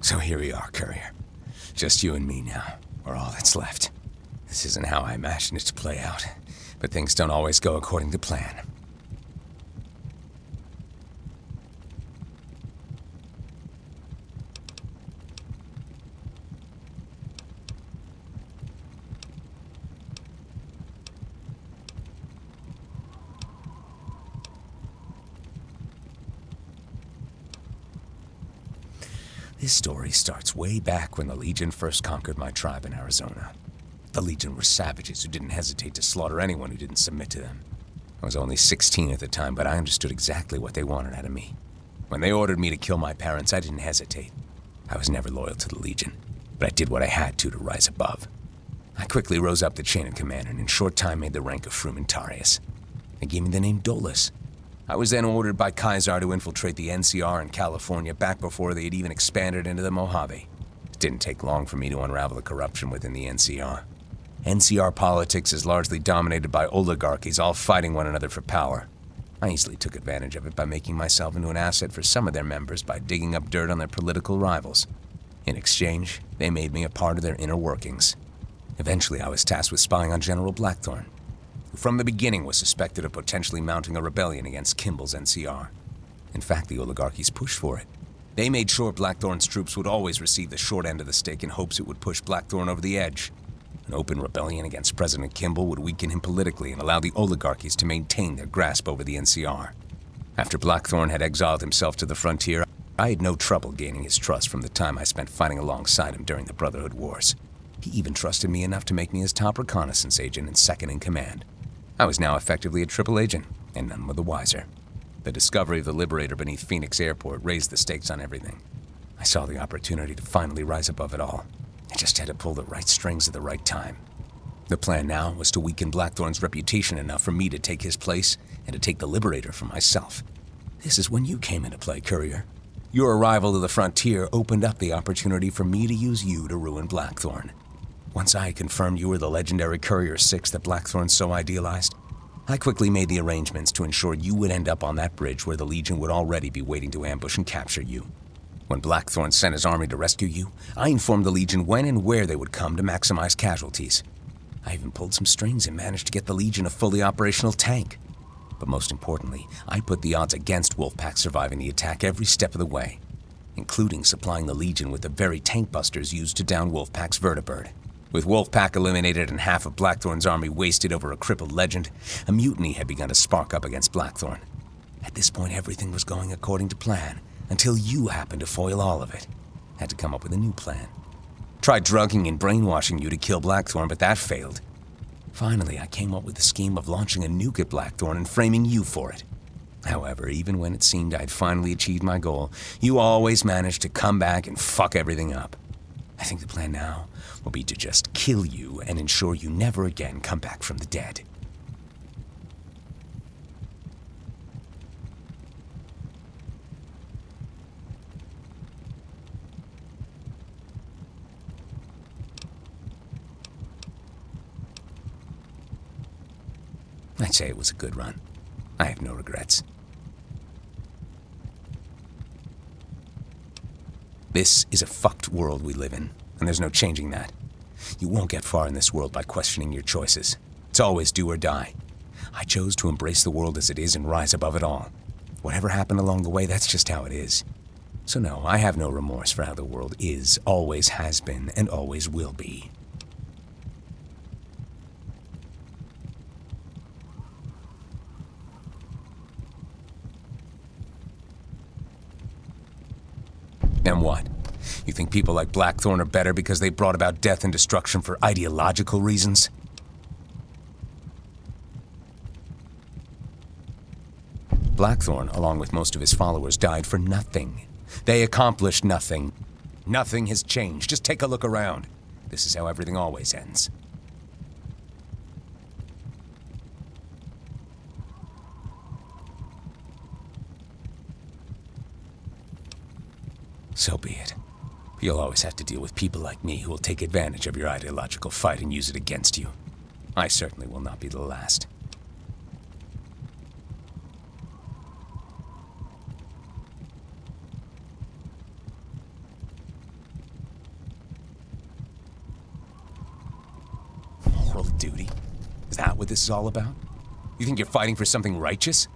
So here we are, Courier. Just you and me now, or all that's left. This isn't how I imagined it to play out, but things don't always go according to plan. This story starts way back when the Legion first conquered my tribe in Arizona. The Legion were savages who didn't hesitate to slaughter anyone who didn't submit to them. I was only 16 at the time, but I understood exactly what they wanted out of me. When they ordered me to kill my parents, I didn't hesitate. I was never loyal to the Legion, but I did what I had to rise above. I quickly rose up the chain of command and in short time made the rank of Frumentarius. They gave me the name Dolus. I was then ordered by Kaiser to infiltrate the NCR in California back before they had even expanded into the Mojave. It didn't take long for me to unravel the corruption within the NCR. NCR politics is largely dominated by oligarchies, all fighting one another for power. I easily took advantage of it by making myself into an asset for some of their members by digging up dirt on their political rivals. In exchange, they made me a part of their inner workings. Eventually, I was tasked with spying on General Blackthorne, who from the beginning was suspected of potentially mounting a rebellion against Kimball's NCR. In fact, the oligarchies pushed for it. They made sure Blackthorne's troops would always receive the short end of the stick in hopes it would push Blackthorne over the edge. An open rebellion against President Kimball would weaken him politically and allow the oligarchies to maintain their grasp over the NCR. After Blackthorne had exiled himself to the frontier, I had no trouble gaining his trust from the time I spent fighting alongside him during the Brotherhood Wars. He even trusted me enough to make me his top reconnaissance agent and second in command. I was now effectively a triple agent, and none were the wiser. The discovery of the Liberator beneath Phoenix Airport raised the stakes on everything. I saw the opportunity to finally rise above it all. I just had to pull the right strings at the right time. The plan now was to weaken Blackthorne's reputation enough for me to take his place and to take the Liberator for myself. This is when you came into play, Courier. Your arrival to the frontier opened up the opportunity for me to use you to ruin Blackthorne. Once I had confirmed you were the legendary Courier 6 that Blackthorne so idealized, I quickly made the arrangements to ensure you would end up on that bridge where the Legion would already be waiting to ambush and capture you. When Blackthorne sent his army to rescue you, I informed the Legion when and where they would come to maximize casualties. I even pulled some strings and managed to get the Legion a fully operational tank. But most importantly, I put the odds against Wolfpack surviving the attack every step of the way, including supplying the Legion with the very tank busters used to down Wolfpack's vertibird. With Wolfpack eliminated and half of Blackthorne's army wasted over a crippled legend, a mutiny had begun to spark up against Blackthorne. At this point, everything was going according to plan, until you happened to foil all of it. Had to come up with a new plan. Tried drugging and brainwashing you to kill Blackthorne, but that failed. Finally, I came up with the scheme of launching a nuke at Blackthorne and framing you for it. However, even when it seemed I'd finally achieved my goal, you always managed to come back and fuck everything up. I think the plan now will be to just kill you and ensure you never again come back from the dead. I'd say it was a good run. I have no regrets. This is a fucked world we live in, and there's no changing that. You won't get far in this world by questioning your choices. It's always do or die. I chose to embrace the world as it is and rise above it all. Whatever happened along the way, that's just how it is. So no, I have no remorse for how the world is, always has been, and always will be. And what? You think people like Blackthorne are better because they brought about death and destruction for ideological reasons? Blackthorne, along with most of his followers, died for nothing. They accomplished nothing. Nothing has changed. Just take a look around. This is how everything always ends. So be it. You'll always have to deal with people like me who will take advantage of your ideological fight and use it against you. I certainly will not be the last. Moral duty? Is that what this is all about? You think you're fighting for something righteous?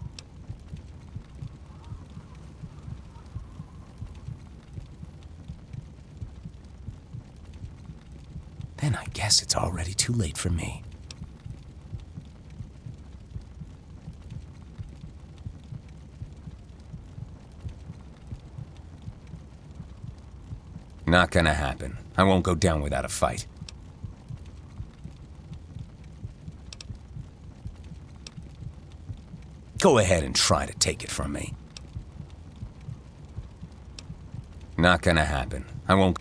Then I guess it's already too late for me. Not gonna happen. I won't go down without a fight. Go ahead and try to take it from me. Not gonna happen. I won't...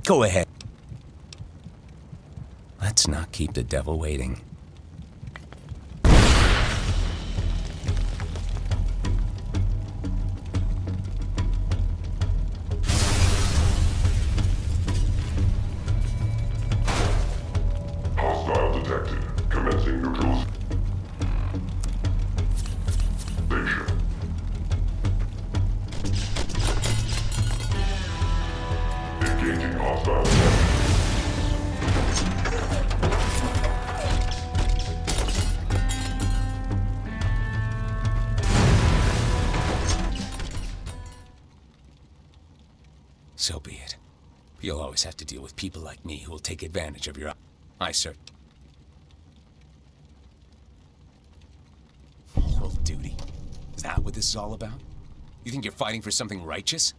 Go ahead. Let's not keep the devil waiting. Hostile detected. Commencing neutralization. Engaging hostile. So be it. You'll always have to deal with people like me who will take advantage of your... I, sir. Moral duty? Is that what this is all about? You think you're fighting for something righteous?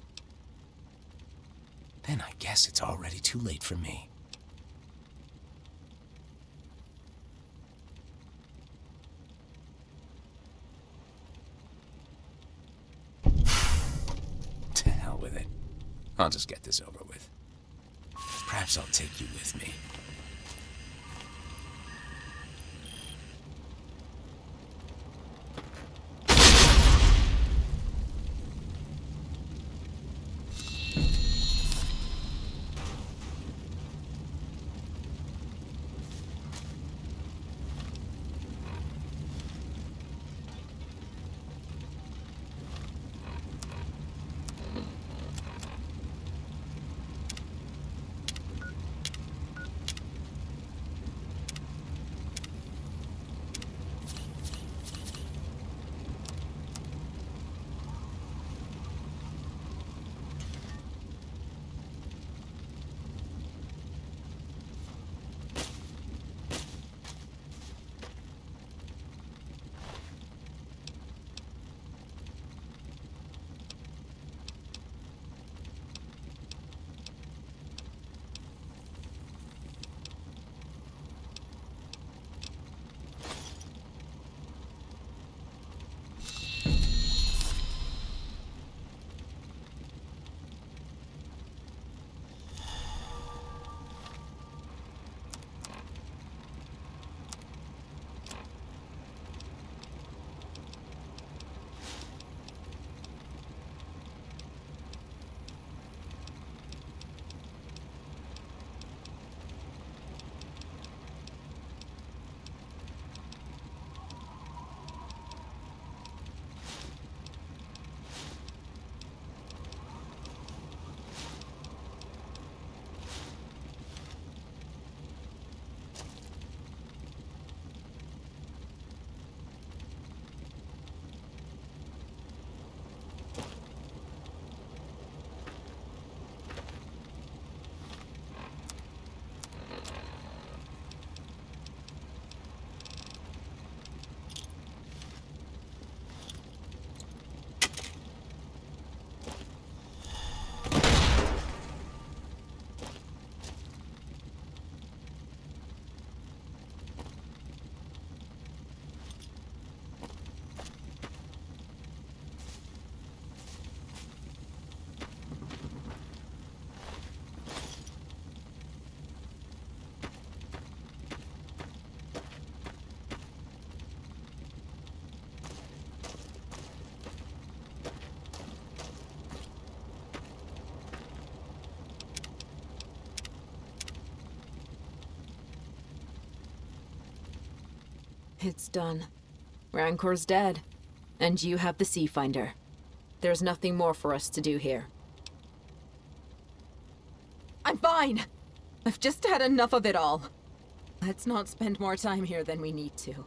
Then I guess it's already too late for me. To hell with it. I'll just get this over with. Perhaps I'll take you with me. It's done. Rancor's dead. And you have the Sea Finder. There's nothing more for us to do here. I'm fine! I've just had enough of it all. Let's not spend more time here than we need to.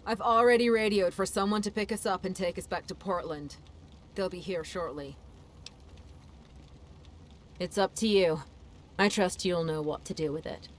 I've already radioed for someone to pick us up and take us back to Portland. They'll be here shortly. It's up to you. I trust you'll know what to do with it.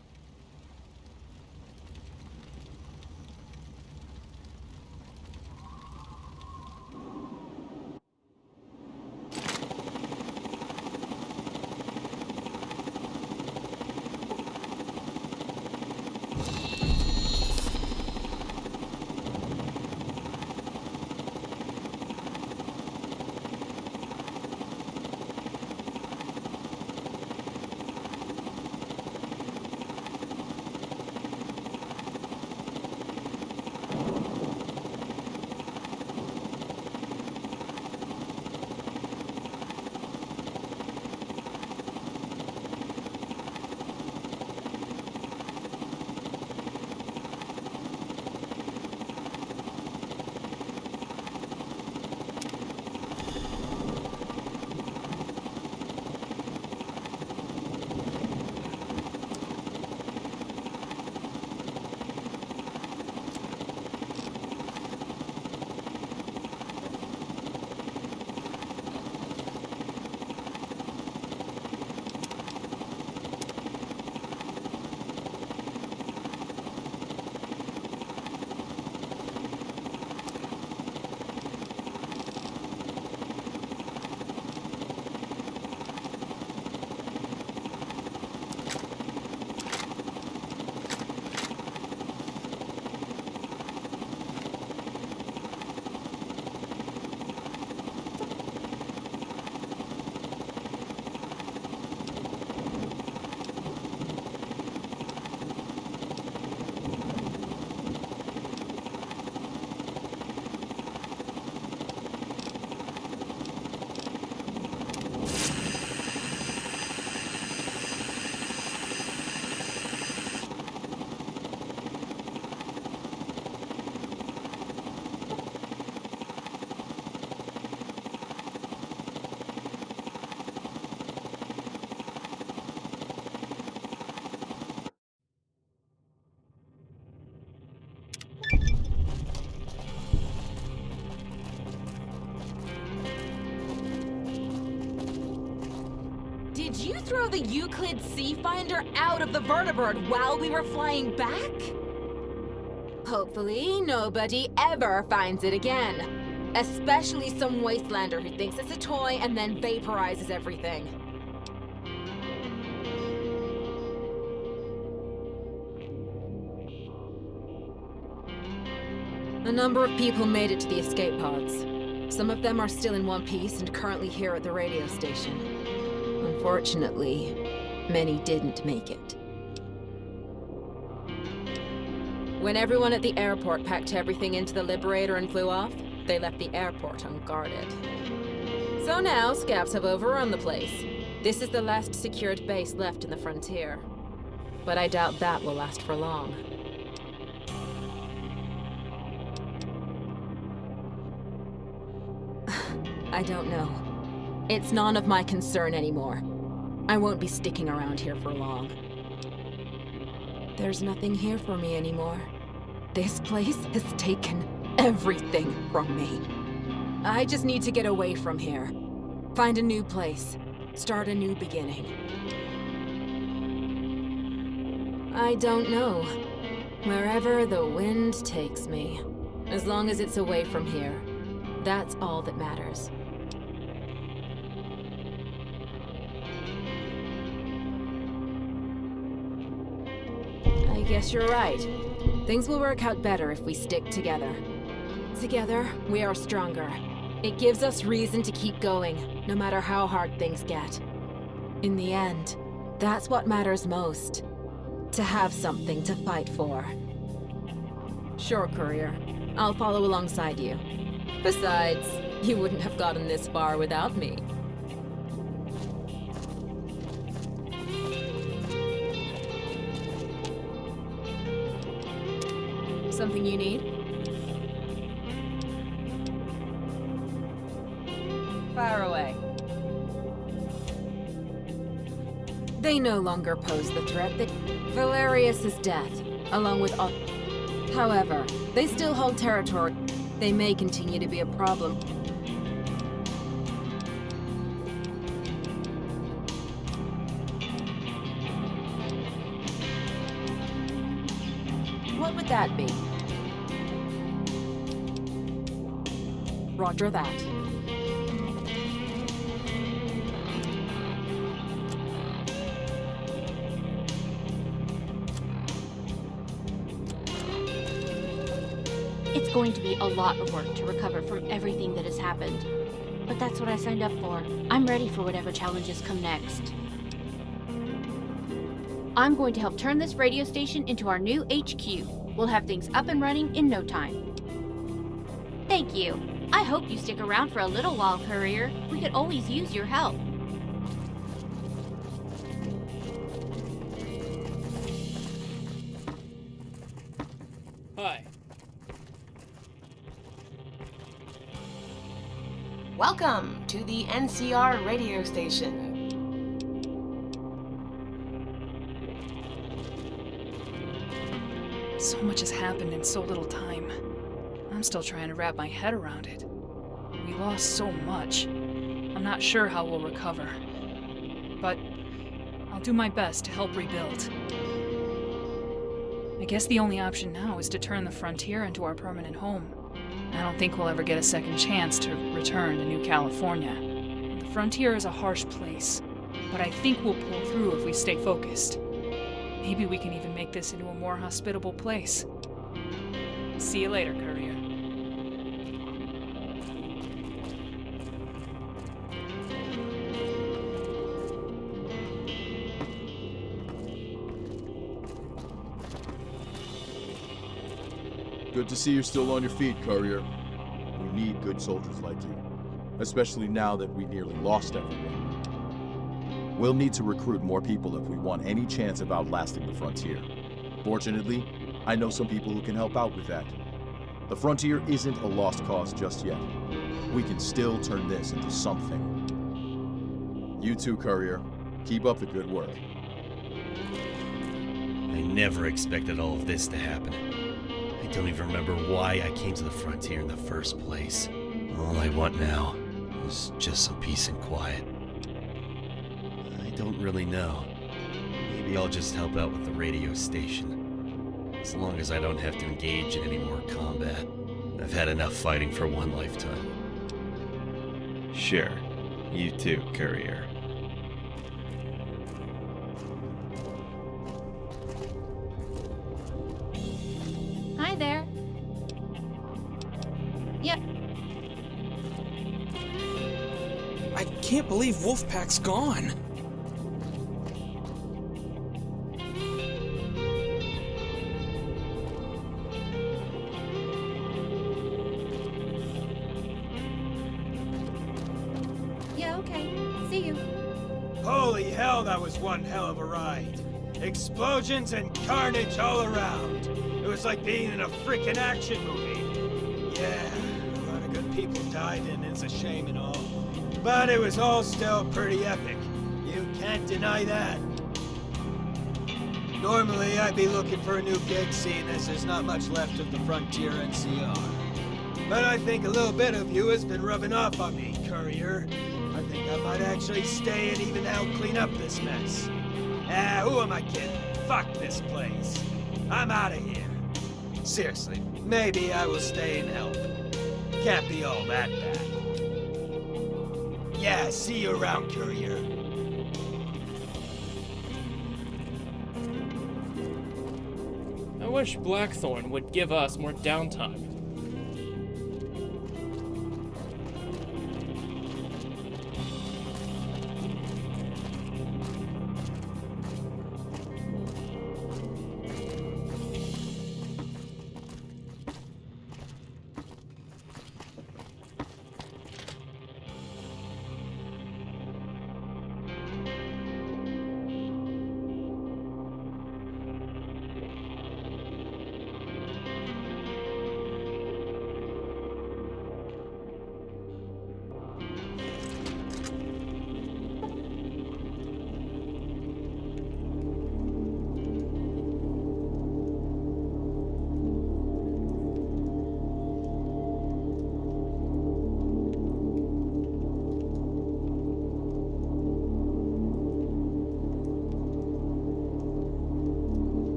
Did you throw the Euclid Sea Finder out of the vertibird while we were flying back? Hopefully, nobody ever finds it again. Especially some wastelander who thinks it's a toy and then vaporizes everything. A number of people made it to the escape pods. Some of them are still in one piece and currently here at the radio station. Unfortunately, many didn't make it. When everyone at the airport packed everything into the Liberator and flew off, they left the airport unguarded. So now, scabs have overrun the place. This is the last secured base left in the frontier. But I doubt that will last for long. I don't know. It's none of my concern anymore. I won't be sticking around here for long. There's nothing here for me anymore. This place has taken everything from me. I just need to get away from here. Find a new place. Start a new beginning. I don't know. Wherever the wind takes me. As long as it's away from here. That's all that matters. I guess you're right. Things will work out better if we stick together. Together, we are stronger. It gives us reason to keep going, no matter how hard things get. In the end, that's what matters most. To have something to fight for. Sure, Courier. I'll follow alongside you. Besides, you wouldn't have gotten this far without me. Something you need? Fire away. They no longer pose the threat that... Valerius's death, along with all. However, they still hold territory. They may continue to be a problem. What would that be? Roger that. It's going to be a lot of work to recover from everything that has happened. But that's what I signed up for. I'm ready for whatever challenges come next. I'm going to help turn this radio station into our new HQ. We'll have things up and running in no time. Thank you. I hope you stick around for a little while, Courier. We could always use your help. Hi. Welcome to the NCR radio station. So much has happened in so little time. I'm still trying to wrap my head around it. We lost so much. I'm not sure how we'll recover. But I'll do my best to help rebuild. I guess the only option now is to turn the frontier into our permanent home. I don't think we'll ever get a second chance to return to New California. The frontier is a harsh place, but I think we'll pull through if we stay focused. Maybe we can even make this into a more hospitable place. See you later, Courier. Good to see you're still on your feet, Courier. We need good soldiers like you, especially now that we nearly lost everyone. We'll need to recruit more people if we want any chance of outlasting the frontier. Fortunately, I know some people who can help out with that. The frontier isn't a lost cause just yet. We can still turn this into something. You too, Courier. Keep up the good work. I never expected all of this to happen. I don't even remember why I came to the frontier in the first place. All I want now is just some peace and quiet. I don't really know. Maybe I'll just help out with the radio station. As long as I don't have to engage in any more combat. I've had enough fighting for one lifetime. Sure. You too, Courier. Hi there. Yep. I can't believe Wolfpack's gone. Yeah, okay. See you. Holy hell, that was one hell of a ride. Explosions and carnage all around. It was like being in a freaking action movie. Yeah, a lot of good people died and it's a shame and all. But it was all still pretty epic. You can't deny that. Normally, I'd be looking for a new gig, seeing as there's not much left of the Frontier NCR. But I think a little bit of you has been rubbing off on me, Courier. I think I might actually stay and even help clean up this mess. Who am I kidding? Fuck this place. I'm out of here. Seriously, maybe I will stay and help. Can't be all that bad. Yeah, see you around, Courier. I wish Blackthorn would give us more downtime.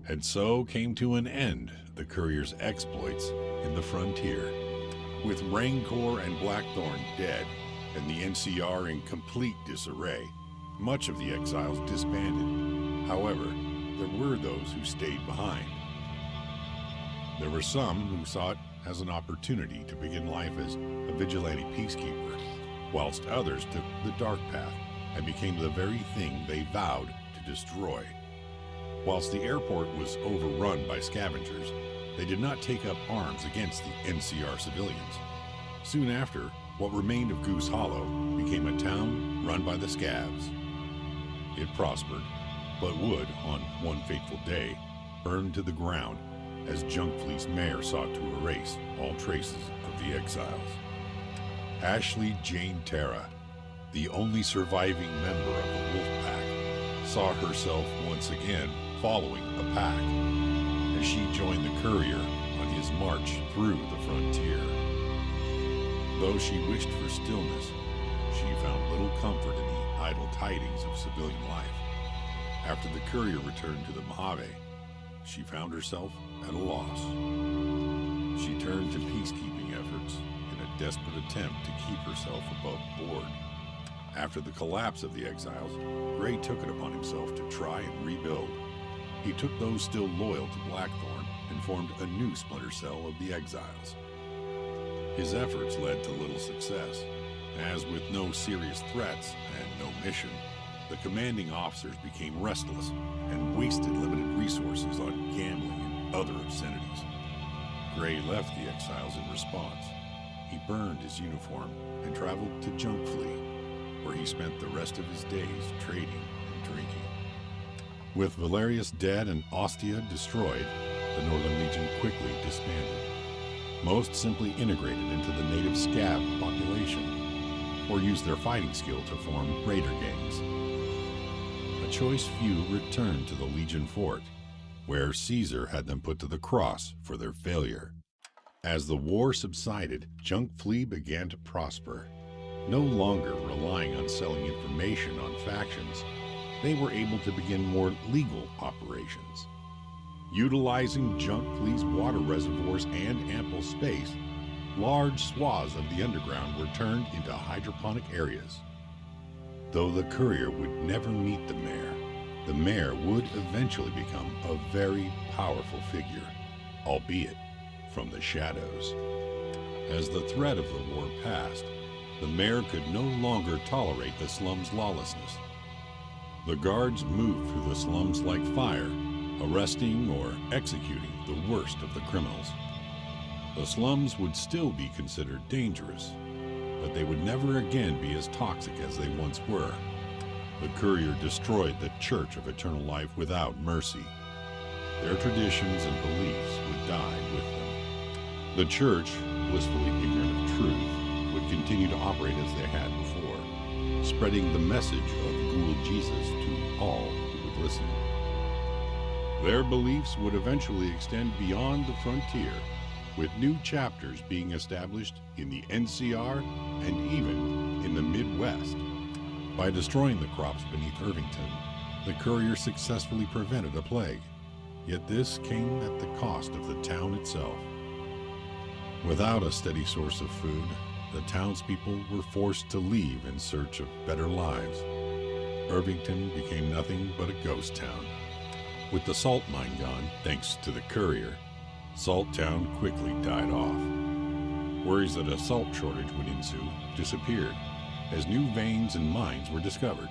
And so came to an end the courier's exploits in the frontier. With Rancor and Blackthorn dead, and the NCR in complete disarray, much of the exiles disbanded. However, there were those who stayed behind. There were some who saw it as an opportunity to begin life as a vigilante peacekeeper, whilst others took the dark path and became the very thing they vowed to destroy. Whilst the airport was overrun by scavengers, they did not take up arms against the NCR civilians. Soon after, what remained of Goose Hollow became a town run by the scavs. It prospered, but would, on one fateful day, burn to the ground as Junkfleet's mayor sought to erase all traces of the exiles. Ashley Jane Terra, the only surviving member of the Wolf Pack, saw herself once again following a pack as she joined the courier on his march through the frontier. Though she wished for stillness, she found little comfort in the idle tidings of civilian life. After the courier returned to the Mojave, she found herself at a loss. She turned to peacekeeping efforts in a desperate attempt to keep herself above board. After the collapse of the exiles, Gray took it upon himself to try and rebuild. He took those still loyal to Blackthorn and formed a new splinter cell of the exiles. His efforts led to little success, as with no serious threats and no mission, the commanding officers became restless and wasted limited resources on gambling and other obscenities. Gray left the exiles in response. He burned his uniform and traveled to Junkfleet, where he spent the rest of his days trading and drinking. With Valerius dead and Ostia destroyed, the Northern Legion quickly disbanded. Most simply integrated into the native Scav population, or used their fighting skill to form raider gangs. A choice few returned to the Legion fort, where Caesar had them put to the cross for their failure. As the war subsided, Junkfleet began to prosper. No longer relying on selling information on factions, they were able to begin more legal operations. Utilizing Junkfleet's water reservoirs and ample space, large swaths of the underground were turned into hydroponic areas. Though the courier would never meet the mayor would eventually become a very powerful figure, albeit from the shadows. As the threat of the war passed, the mayor could no longer tolerate the slums' lawlessness. The guards moved through the slums like fire, arresting or executing the worst of the criminals. The slums would still be considered dangerous, but they would never again be as toxic as they once were. The courier destroyed the Church of Eternal Life without mercy. Their traditions and beliefs would die with them. The Church, blissfully ignorant of truth, would continue to operate as they had before, spreading the message of Ghoul Jesus to all who would listen. Their beliefs would eventually extend beyond the frontier, with new chapters being established in the NCR and even in the Midwest. By destroying the crops beneath Irvington, the courier successfully prevented a plague, yet this came at the cost of the town itself. Without a steady source of food, the townspeople were forced to leave in search of better lives. Irvington became nothing but a ghost town. With the salt mine gone, thanks to the courier, Salt Town quickly died off. Worries that a salt shortage would ensue disappeared, as new veins and mines were discovered.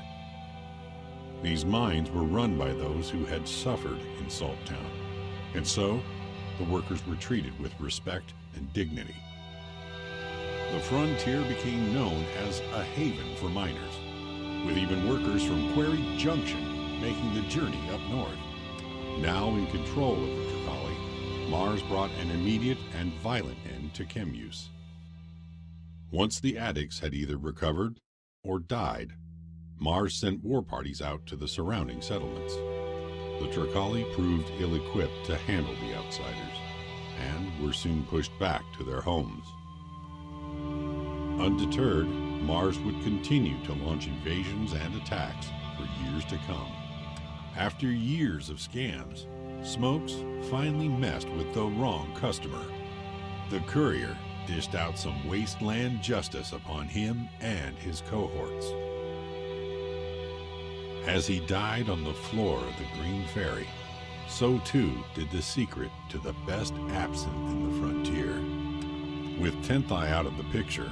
These mines were run by those who had suffered in Salt Town, and so the workers were treated with respect and dignity. The frontier became known as a haven for miners, with even workers from Quarry Junction making the journey up north. Now in control of the Tricali, Mars brought an immediate and violent end to chem use. Once the addicts had either recovered or died, Mars sent war parties out to the surrounding settlements. The Tricali proved ill-equipped to handle the outsiders, and were soon pushed back to their homes. Undeterred, Mars would continue to launch invasions and attacks for years to come. After years of scams, Smokes finally messed with the wrong customer. The courier dished out some wasteland justice upon him and his cohorts. As he died on the floor of the Green Ferry, so too did the secret to the best absinthe in the frontier. With 10th Eye out of the picture,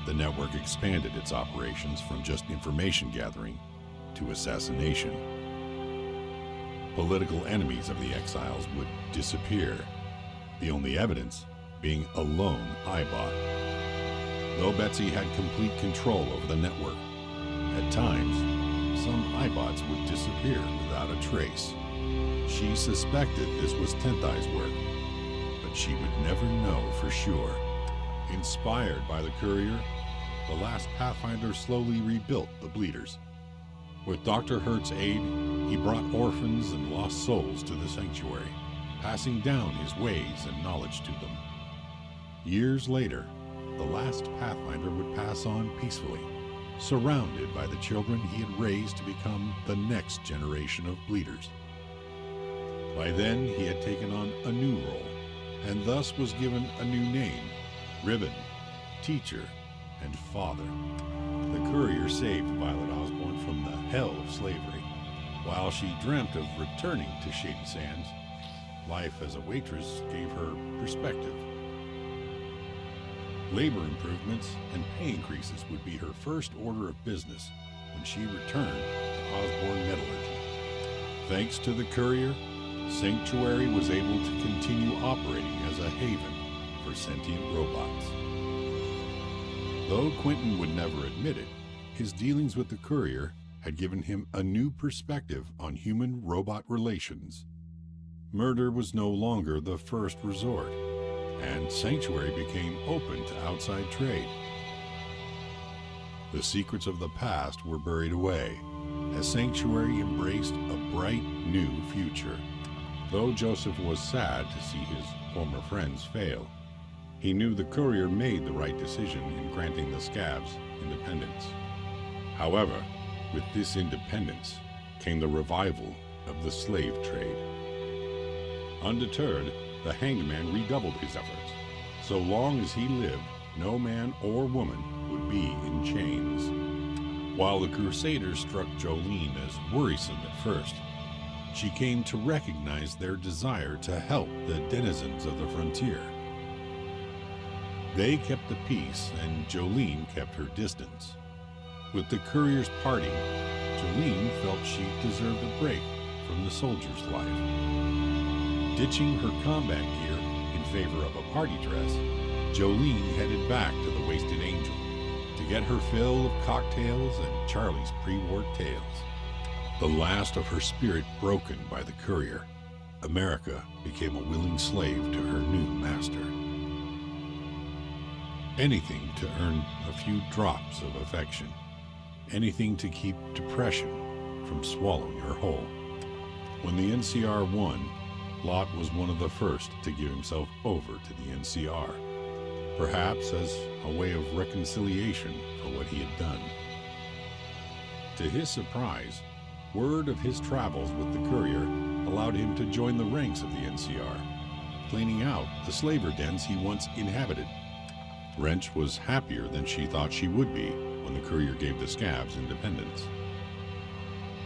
the network expanded its operations from just information gathering to assassination. Political enemies of the exiles would disappear, the only evidence being a lone iBot. Though Betsy had complete control over the network, at times, some iBots would disappear without a trace. She suspected this was 10th Eye's work, but she would never know for sure. Inspired by the courier, the last Pathfinder slowly rebuilt the Bleeders. With Dr. Hurt's aid, he brought orphans and lost souls to the sanctuary, passing down his ways and knowledge to them. Years later, the last Pathfinder would pass on peacefully, surrounded by the children he had raised to become the next generation of Bleeders. By then, he had taken on a new role, and thus was given a new name: Ribbon, Teacher, and Father. The courier saved Violet Osborne from the hell of slavery. While she dreamt of returning to Shady Sands, life as a waitress gave her perspective. Labor improvements and pay increases would be her first order of business when she returned to Osborne Metallurgy. Thanks to the courier, Sanctuary was able to continue operating as a haven for sentient robots. Though Quentin would never admit it, his dealings with the courier had given him a new perspective on human-robot relations. Murder was no longer the first resort, and Sanctuary became open to outside trade. The secrets of the past were buried away, as Sanctuary embraced a bright new future. Though Joseph was sad to see his former friends fail, he knew the courier made the right decision in granting the scabs independence. However, with this independence came the revival of the slave trade. Undeterred, the hanged man redoubled his efforts. So long as he lived, no man or woman would be in chains. While the Crusaders struck Jolene as worrisome at first, she came to recognize their desire to help the denizens of the frontier. They kept the peace, and Jolene kept her distance. With the courier's parting, Jolene felt she deserved a break from the soldier's life. Ditching her combat gear in favor of a party dress, Jolene headed back to the Wasted Angel to get her fill of cocktails and Charlie's pre-war tales. The last of her spirit broken by the courier, America became a willing slave to her new master. Anything to earn a few drops of affection. Anything to keep depression from swallowing her whole. When the NCR won, Lot was one of the first to give himself over to the NCR, perhaps as a way of reconciliation for what he had done. To his surprise, word of his travels with the courier allowed him to join the ranks of the NCR, cleaning out the slaver dens he once inhabited. Wrench was happier than she thought she would be when the courier gave the scabs independence.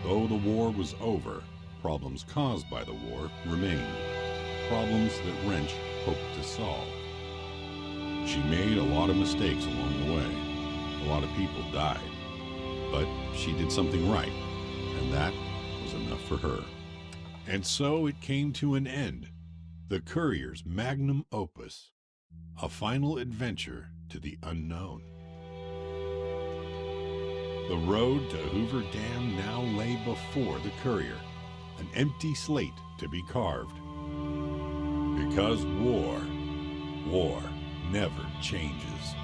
Though the war was over, problems caused by the war remained, problems that Wrench hoped to solve. She made a lot of mistakes along the way. A lot of people died. But she did something right, and that was enough for her. And so it came to an end. The courier's magnum opus, a final adventure to the unknown. The road to Hoover Dam now lay before the courier, an empty slate to be carved. Because war never changes.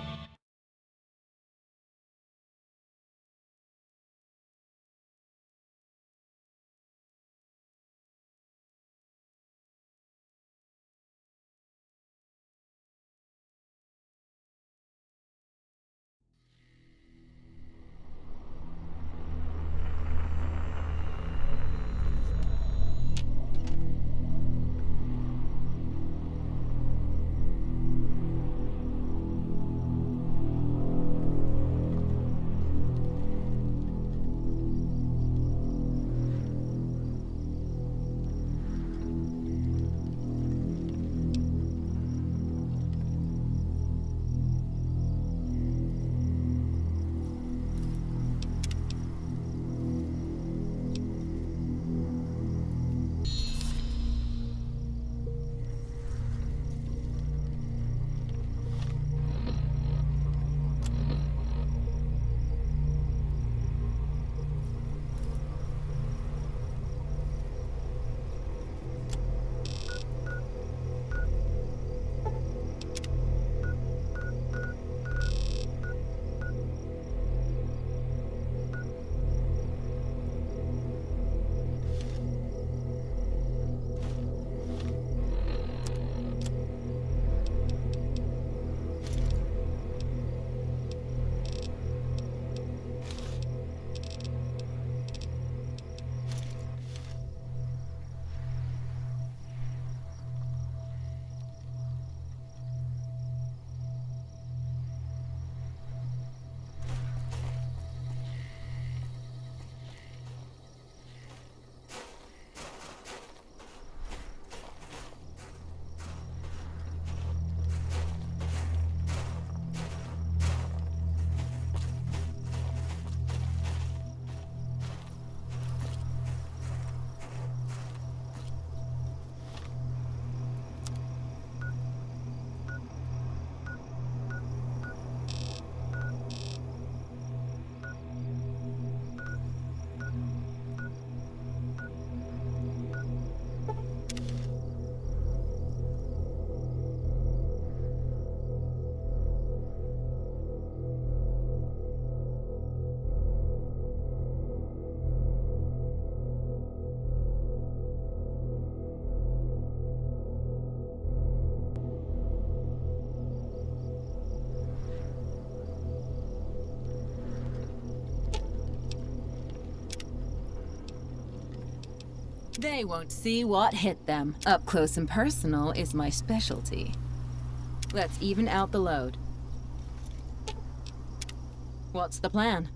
They won't see what hit them. Up close and personal is my specialty. Let's even out the load. What's the plan?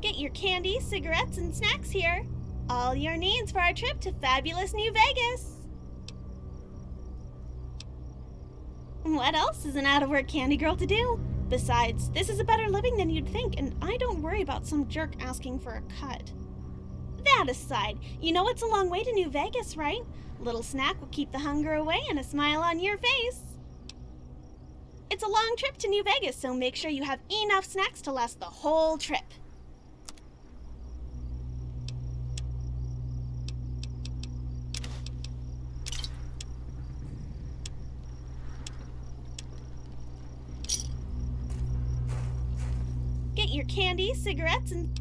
Get your candy, cigarettes, and snacks here. All your needs for our trip to fabulous New Vegas. What else is an out-of-work candy girl to do? Besides, this is a better living than you'd think, and I don't worry about some jerk asking for a cut. That aside, you know it's a long way to New Vegas, right? A little snack will keep the hunger away and a smile on your face. It's a long trip to New Vegas, so make sure you have enough snacks to last the whole trip. Get your candy, cigarettes, and...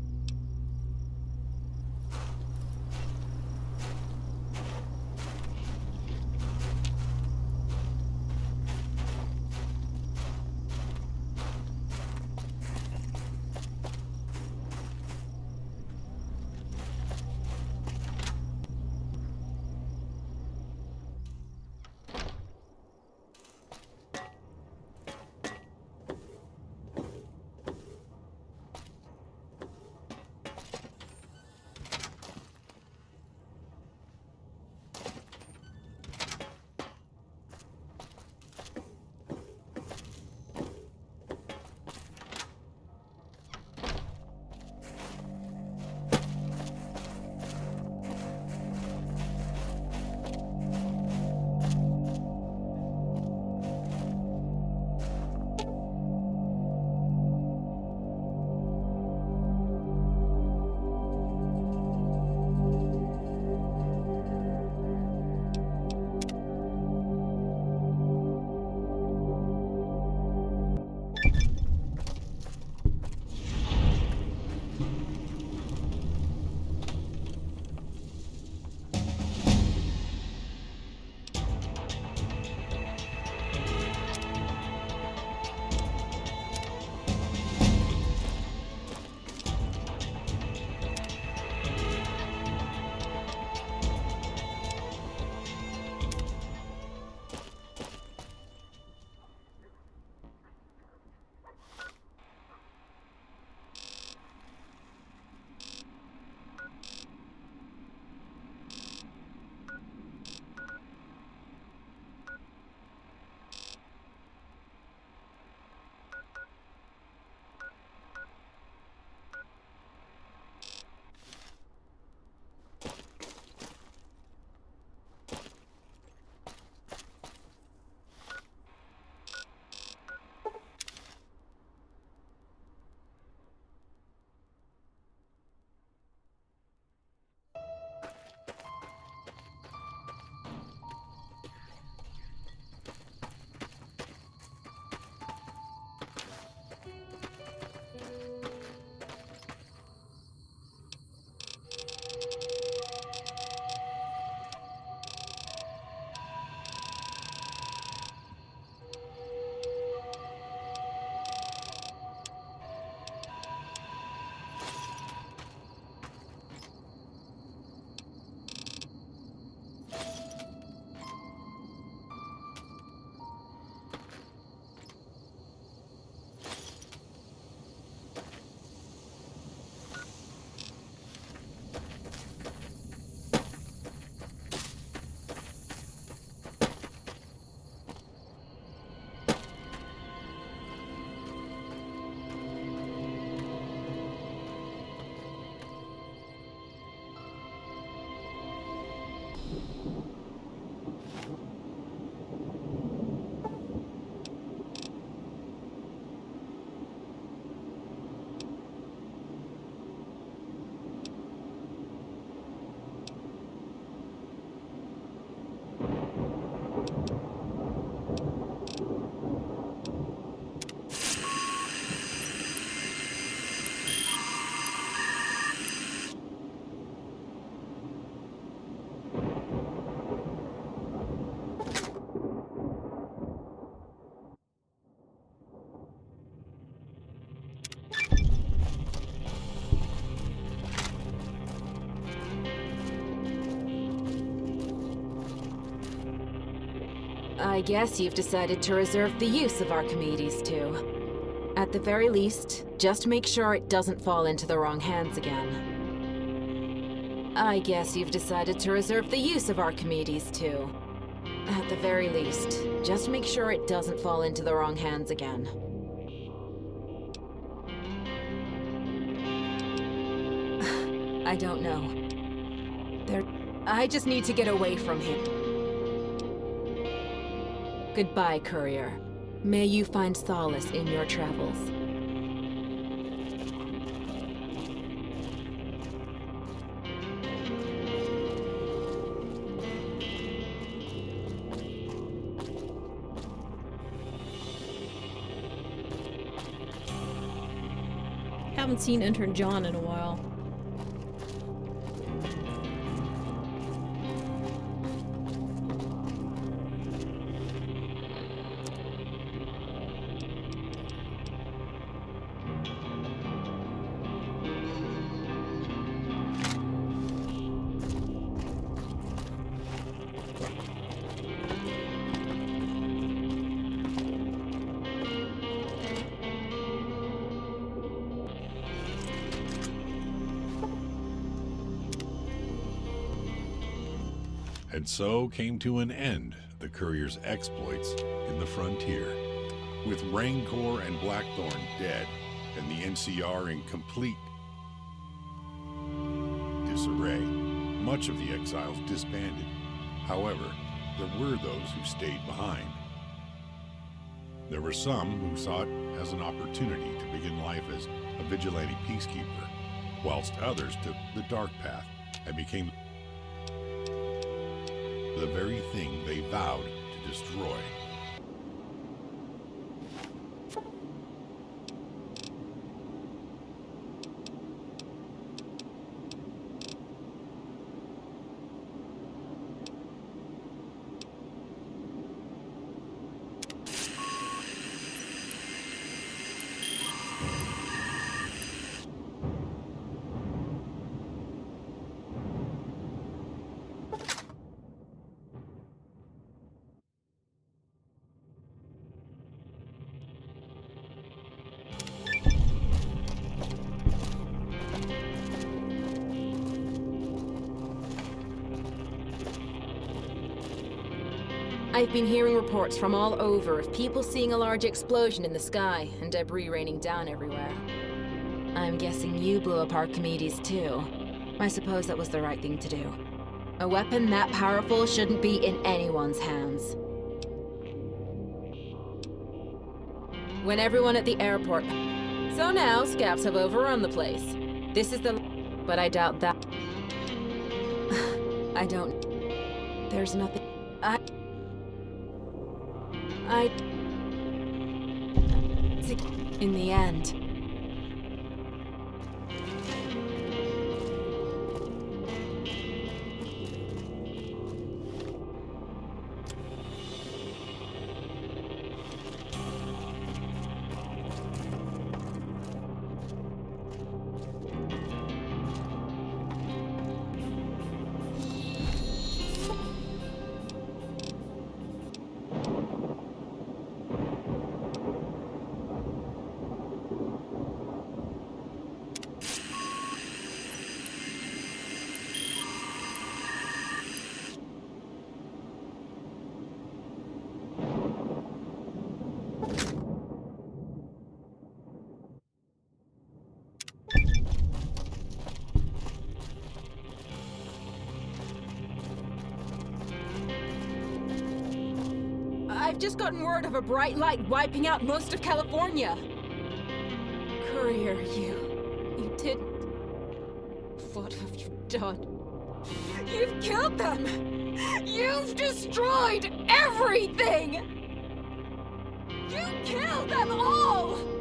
I guess you've decided to reserve the use of Archimedes too. At the very least, just make sure it doesn't fall into the wrong hands again. I guess you've decided to reserve the use of Archimedes too. At the very least, just make sure it doesn't fall into the wrong hands again. I don't know. I just need to get away from him. Goodbye, courier. May you find solace in your travels. Haven't seen intern John in a while. And so came to an end the courier's exploits in the frontier. With Rancor and Blackthorn dead, and the NCR in complete disarray, much of the exiles disbanded. However, there were those who stayed behind. There were some who saw it as an opportunity to begin life as a vigilante peacekeeper, whilst others took the dark path and became the very thing they vowed to destroy. I've been hearing reports from all over of people seeing a large explosion in the sky and debris raining down everywhere. I'm guessing you blew up Archimedes too. I suppose that was the right thing to do. A weapon that powerful shouldn't be in anyone's hands. When everyone at the airport... So now, scabs have overrun the place. This is the... But I doubt that... I don't... There's nothing... In the end. I've just gotten word of a bright light wiping out most of California. Courier, you didn't. What have you done? You've killed them! You've destroyed everything! You killed them all!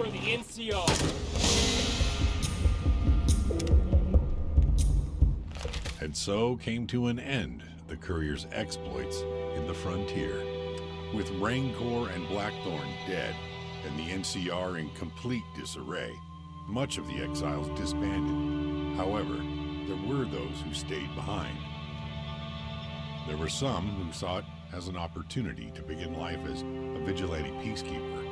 for the NCR. And so came to an end the courier's exploits in the frontier. With Rancor and Blackthorn dead, and the NCR in complete disarray, much of the exiles disbanded. However, there were those who stayed behind. There were some who saw it as an opportunity to begin life as a vigilante peacekeeper,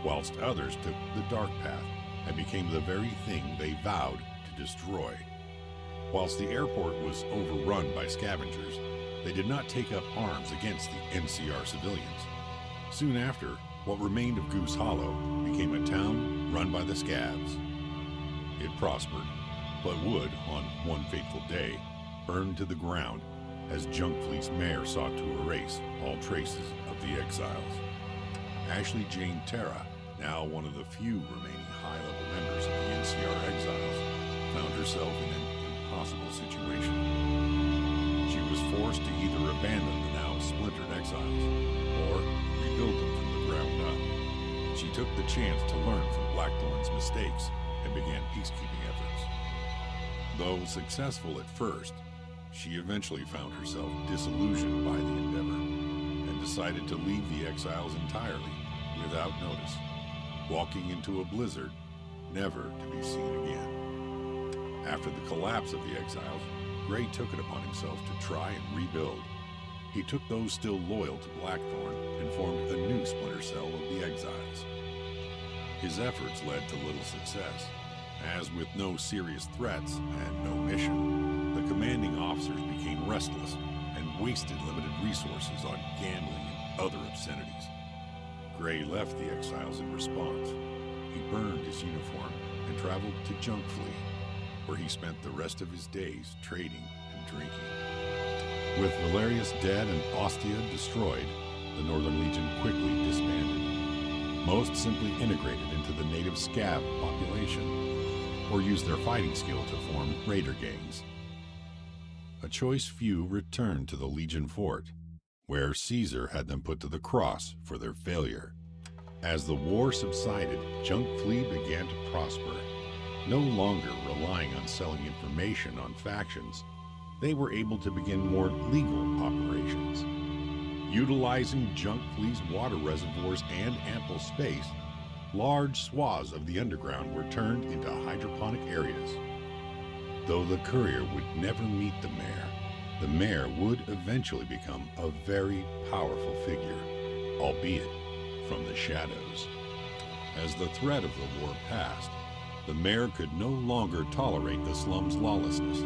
whilst others took the dark path and became the very thing they vowed to destroy. Whilst the airport was overrun by scavengers, they did not take up arms against the NCR civilians. Soon after, what remained of Goose Hollow became a town run by the scavs. It prospered, but would, on one fateful day, burn to the ground as Junkfleet's mayor sought to erase all traces of the exiles. Ashley Jane Terra, now one of the few remaining high-level members of the NCR exiles, found herself in an impossible situation. She was forced to either abandon the now splintered exiles or rebuild them from the ground up. She took the chance to learn from Blackthorn's mistakes and began peacekeeping efforts. Though successful at first, she eventually found herself disillusioned by the endeavor and decided to leave the exiles entirely without notice, walking into a blizzard, never to be seen again. After the collapse of the exiles, Gray took it upon himself to try and rebuild. He took those still loyal to Blackthorn and formed a new splinter cell of the exiles. His efforts led to little success, as with no serious threats and no mission, the commanding officers became restless and wasted limited resources on gambling and other obscenities. Gray left the exiles in response. He burned his uniform and traveled to Junkfleet, where he spent the rest of his days trading and drinking. With Valerius dead and Ostia destroyed, the Northern Legion quickly disbanded. Most simply integrated into the native Scav population, or used their fighting skill to form raider gangs. A choice few returned to the Legion fort, where Caesar had them put to the cross for their failure. As the war subsided, Junkfleet began to prosper. No longer relying on selling information on factions, they were able to begin more legal operations. Utilizing Junkfleet's water reservoirs and ample space, large swaths of the underground were turned into hydroponic areas. Though the courier would never meet the mayor would eventually become a very powerful figure, albeit from the shadows. As the threat of the war passed, the mayor could no longer tolerate the slum's lawlessness.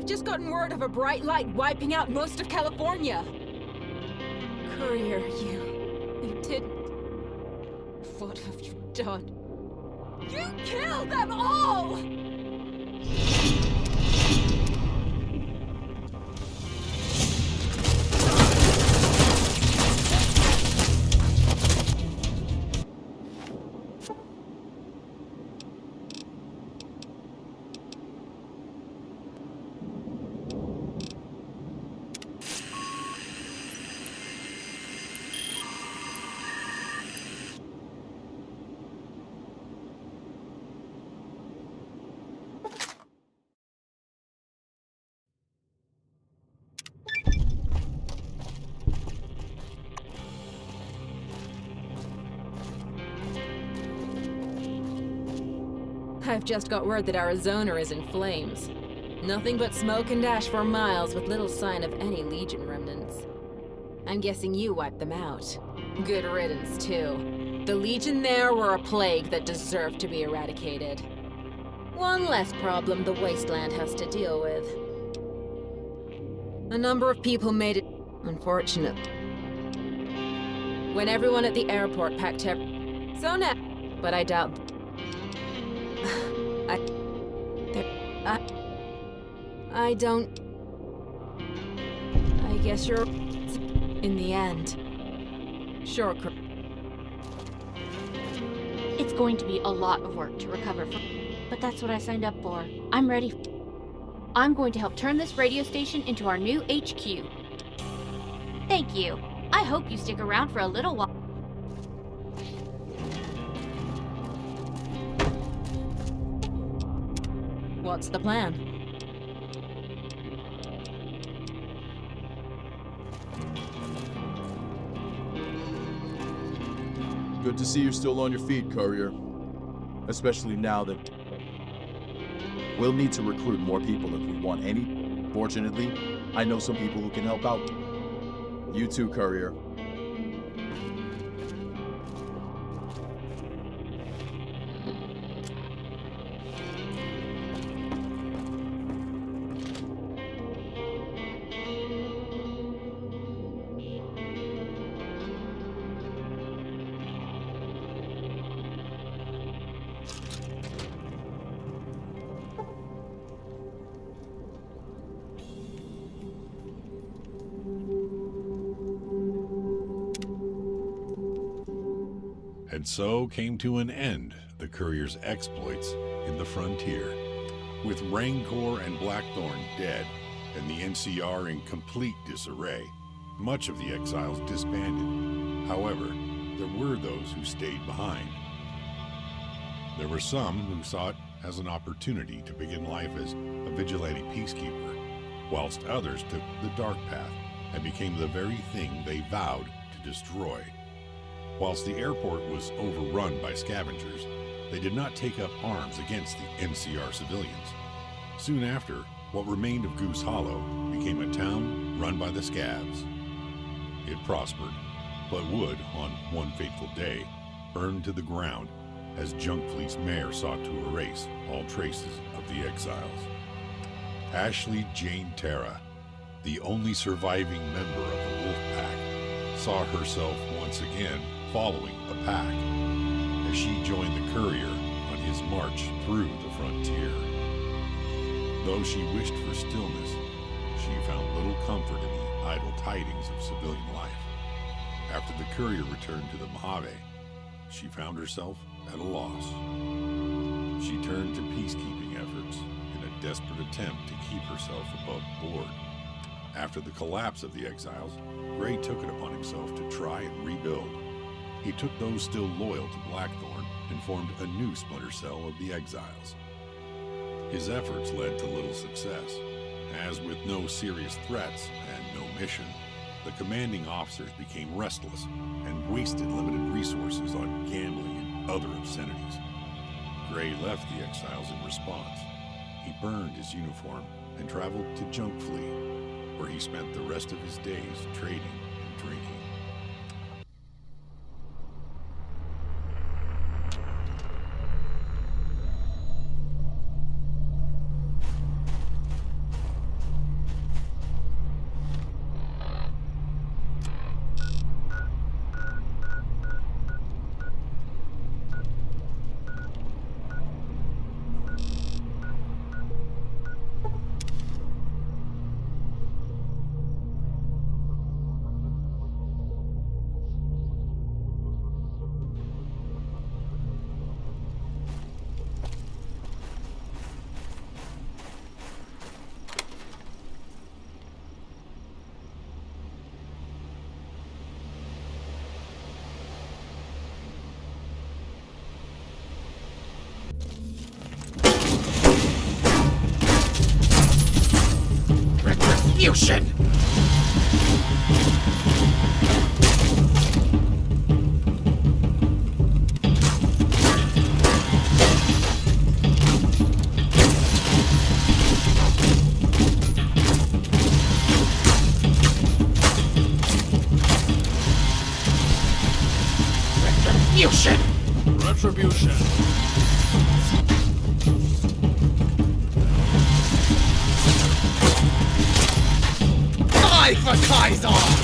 I've just gotten word of a bright light wiping out most of California. Courier, you didn't. What have you done? You killed them all! I've just got word that Arizona is in flames. Nothing but smoke and ash for miles with little sign of any Legion remnants. I'm guessing you wiped them out. Good riddance, too. The Legion there were a plague that deserved to be eradicated. One less problem the wasteland has to deal with. A number of people made it unfortunate. When everyone at the airport packed up, so now, but I doubt. I don't. I guess you're in the end. Sure. It's going to be a lot of work to recover from, but that's what I signed up for. I'm ready. I'm going to help turn this radio station into our new HQ. Thank you. I hope you stick around for a little while. What's the plan? Good to see you're still on your feet, Courier. Especially now that we'll need to recruit more people if we want any. Fortunately, I know some people who can help out. You too, Courier. And so came to an end the courier's exploits in the frontier. With Rancor and Blackthorn dead, and the NCR in complete disarray, much of the exiles disbanded. However, there were those who stayed behind. There were some who saw it as an opportunity to begin life as a vigilante peacekeeper, whilst others took the dark path and became the very thing they vowed to destroy. Whilst the airport was overrun by scavengers, they did not take up arms against the NCR civilians. Soon after, what remained of Goose Hollow became a town run by the scavs. It prospered, but would, on one fateful day, burn to the ground as Junkfleet's mayor sought to erase all traces of the exiles. Ashley Jane Terra, the only surviving member of the Wolf Pack, saw herself once again following a pack as she joined the courier on his march through the frontier. Though she wished for stillness, she found little comfort in the idle tidings of civilian life. After the courier returned to the Mojave, she found herself at a loss. She turned to peacekeeping efforts in a desperate attempt to keep herself above board. After the collapse of the exiles, Gray took it upon himself to try and rebuild. He took those still loyal to Blackthorn and formed a new splinter cell of the exiles. His efforts led to little success, as with no serious threats and no mission, the commanding officers became restless and wasted limited resources on gambling and other obscenities. Gray left the exiles in response. He burned his uniform and traveled to Junkfleet, where he spent the rest of his days trading and drinking. Retribution! Retribution! Retribution. Die for Kaiser!